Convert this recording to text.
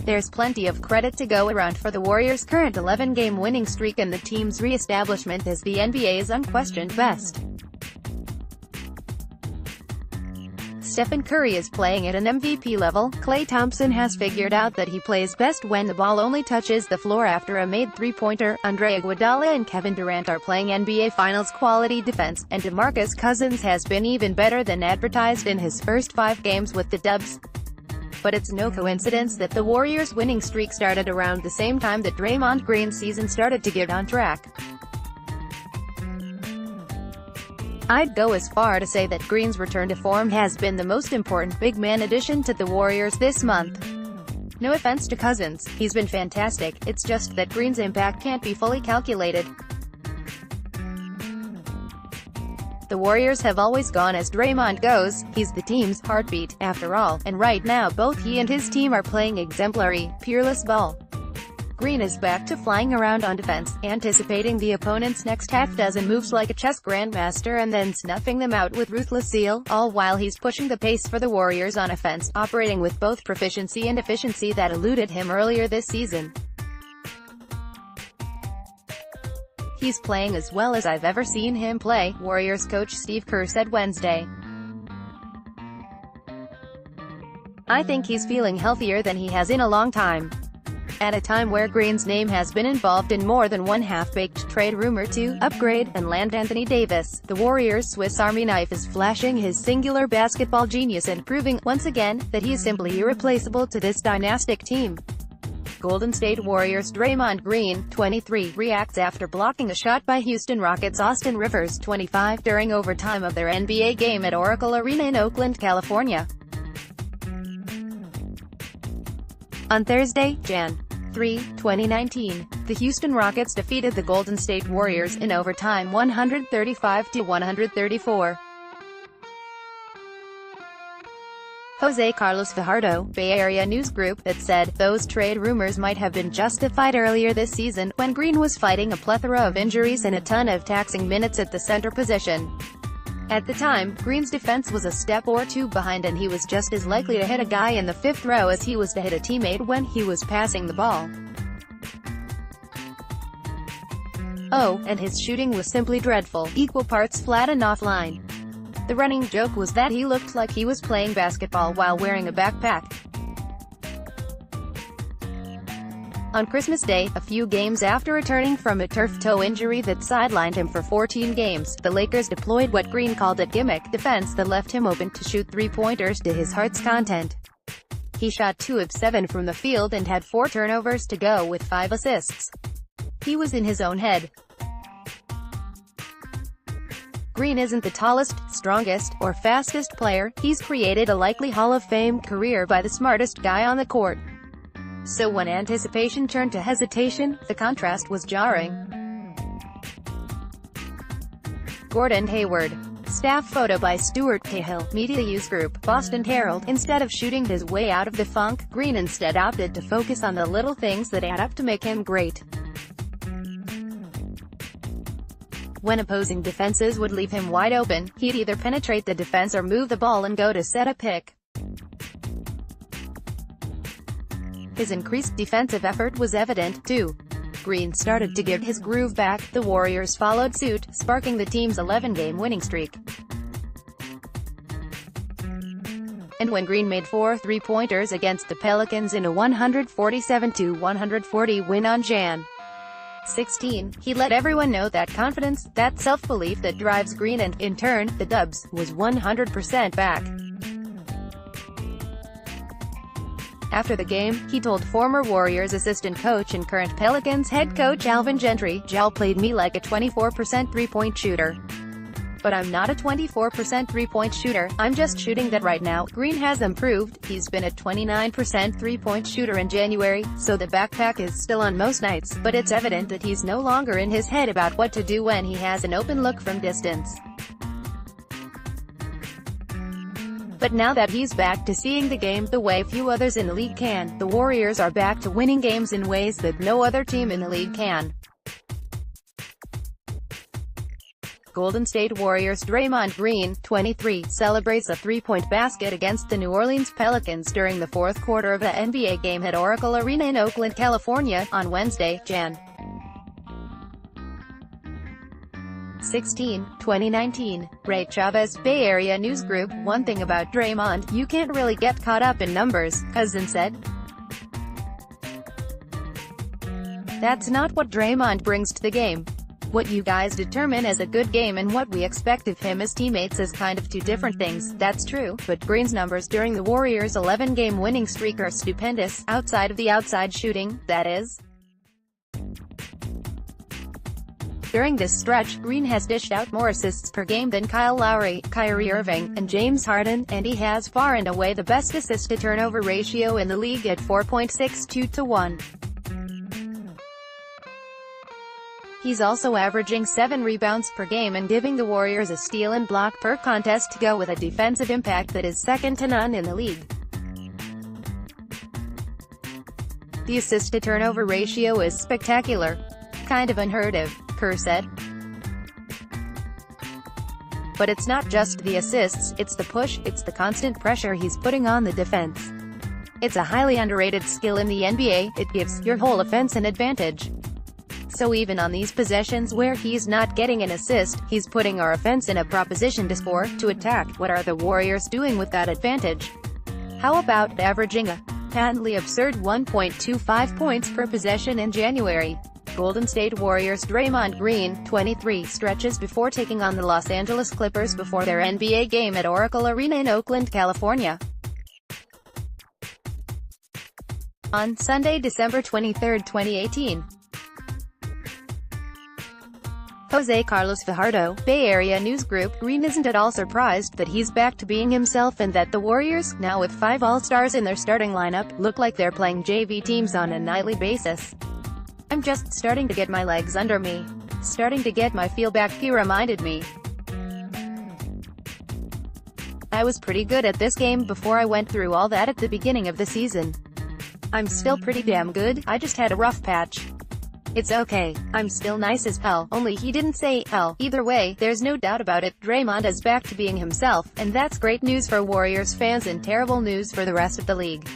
There's plenty of credit to go around for the Warriors' current 11-game winning streak and the team's re-establishment as the NBA's unquestioned best. Stephen Curry is playing at an MVP level. Klay Thompson has figured out that he plays best when the ball only touches the floor after a made three-pointer. Iguodala and Kevin Durant are playing NBA Finals quality defense, and DeMarcus Cousins has been even better than advertised in his first 5 games with the Dubs. But it's no coincidence that the Warriors' winning streak started around the same time that Draymond Green's season started to get on track. I'd go as far to say that Green's return to form has been the most important big man addition to the Warriors this month. No offense to Cousins, he's been fantastic, it's just that Green's impact can't be fully calculated. The Warriors have always gone as Draymond goes, he's the team's heartbeat, after all, and right now both he and his team are playing exemplary, peerless ball. Green is back to flying around on defense, anticipating the opponent's next half-dozen moves like a chess grandmaster and then snuffing them out with ruthless zeal, all while he's pushing the pace for the Warriors on offense, operating with both proficiency and efficiency that eluded him earlier this season. He's playing as well as I've ever seen him play, Warriors coach Steve Kerr said Wednesday. I think he's feeling healthier than he has in a long time. At a time where Green's name has been involved in more than one half-baked trade rumor to upgrade and land Anthony Davis, the Warriors' Swiss Army knife is flashing his singular basketball genius and proving, once again, that he is simply irreplaceable to this dynastic team. Golden State Warriors' Draymond Green, 23, reacts after blocking a shot by Houston Rockets' Austin Rivers, 25, during overtime of their NBA game at Oracle Arena in Oakland, California. On Thursday, Jan. 3, 2019, the Houston Rockets defeated the Golden State Warriors in overtime 135-134. Jose Carlos Fajardo, Bay Area News Group, that said, those trade rumors might have been justified earlier this season, when Green was fighting a plethora of injuries and a ton of taxing minutes at the center position. At the time, Green's defense was a step or two behind and he was just as likely to hit a guy in the 5th row as he was to hit a teammate when he was passing the ball. Oh, and his shooting was simply dreadful, equal parts flat and offline. The running joke was that he looked like he was playing basketball while wearing a backpack. On Christmas Day, a few games after returning from a turf toe injury that sidelined him for 14 games, the Lakers deployed what Green called a gimmick defense that left him open to shoot three-pointers to his heart's content. He shot 2 of 7 from the field and had 4 turnovers to go with 5 assists. He was in his own head. Green isn't the tallest, strongest, or fastest player, he's created a likely Hall of Fame career by the smartest guy on the court. So when anticipation turned to hesitation, the contrast was jarring. Gordon Hayward. Staff photo by Stuart Cahill, Media Use Group, Boston Herald. Instead of shooting his way out of the funk, Green instead opted to focus on the little things that add up to make him great. When opposing defenses would leave him wide open, he'd either penetrate the defense or move the ball and go to set a pick. His increased defensive effort was evident, too. Green started to get his groove back, the Warriors followed suit, sparking the team's 11-game winning streak. And when Green made 4 three-pointers against the Pelicans in a 147-140 win on Jan. 16, he let everyone know that confidence, that self-belief that drives Green and, in turn, the Dubs, was 100% back. After the game, he told former Warriors assistant coach and current Pelicans head coach Alvin Gentry, "Jal played me like a 24% three-point shooter. But I'm not a 24% three-point shooter, I'm just shooting that right now." Green has improved, he's been a 29% three-point shooter in January, so the backpack is still on most nights, but it's evident that he's no longer in his head about what to do when he has an open look from distance. But now that he's back to seeing the game the way few others in the league can, the Warriors are back to winning games in ways that no other team in the league can. Golden State Warriors' Draymond Green, 23, celebrates a three-point basket against the New Orleans Pelicans during the fourth quarter of the NBA game at Oracle Arena in Oakland, California, on Wednesday, Jan. 16, 2019. Ray Chavez, Bay Area News Group. One thing about Draymond, you can't really get caught up in numbers, Cousins said. That's not what Draymond brings to the game. What you guys determine as a good game and what we expect of him as teammates is kind of two different things, that's true, but Green's numbers during the Warriors' 11-game winning streak are stupendous, outside of the outside shooting, that is. During this stretch, Green has dished out more assists per game than Kyle Lowry, Kyrie Irving, and James Harden, and he has far and away the best assist-to-turnover ratio in the league at 4.62 to 1. He's also averaging 7 rebounds per game and giving the Warriors a steal and block per contest to go with a defensive impact that is second to none in the league. The assist-to-turnover ratio is spectacular. Kind of unheard of, Kerr said. But it's not just the assists, it's the push, it's the constant pressure he's putting on the defense. It's a highly underrated skill in the NBA, it gives your whole offense an advantage. So even on these possessions where he's not getting an assist, he's putting our offense in a proposition to score, to attack. What are the Warriors doing with that advantage? How about averaging a patently absurd 1.25 points per possession in January? Golden State Warriors' Draymond Green, 23, stretches before taking on the Los Angeles Clippers before their NBA game at Oracle Arena in Oakland, California. On Sunday, December 23, 2018. Jose Carlos Fajardo, Bay Area News Group. Green isn't at all surprised that he's back to being himself and that the Warriors, now with 5 All-Stars in their starting lineup, look like they're playing JV teams on a nightly basis. I'm just starting to get my legs under me. Starting to get my feel back, he reminded me. I was pretty good at this game before I went through all that at the beginning of the season. I'm still pretty damn good, I just had a rough patch. It's okay, I'm still nice as hell, only he didn't say hell. Either way, there's no doubt about it, Draymond is back to being himself, and that's great news for Warriors fans and terrible news for the rest of the league.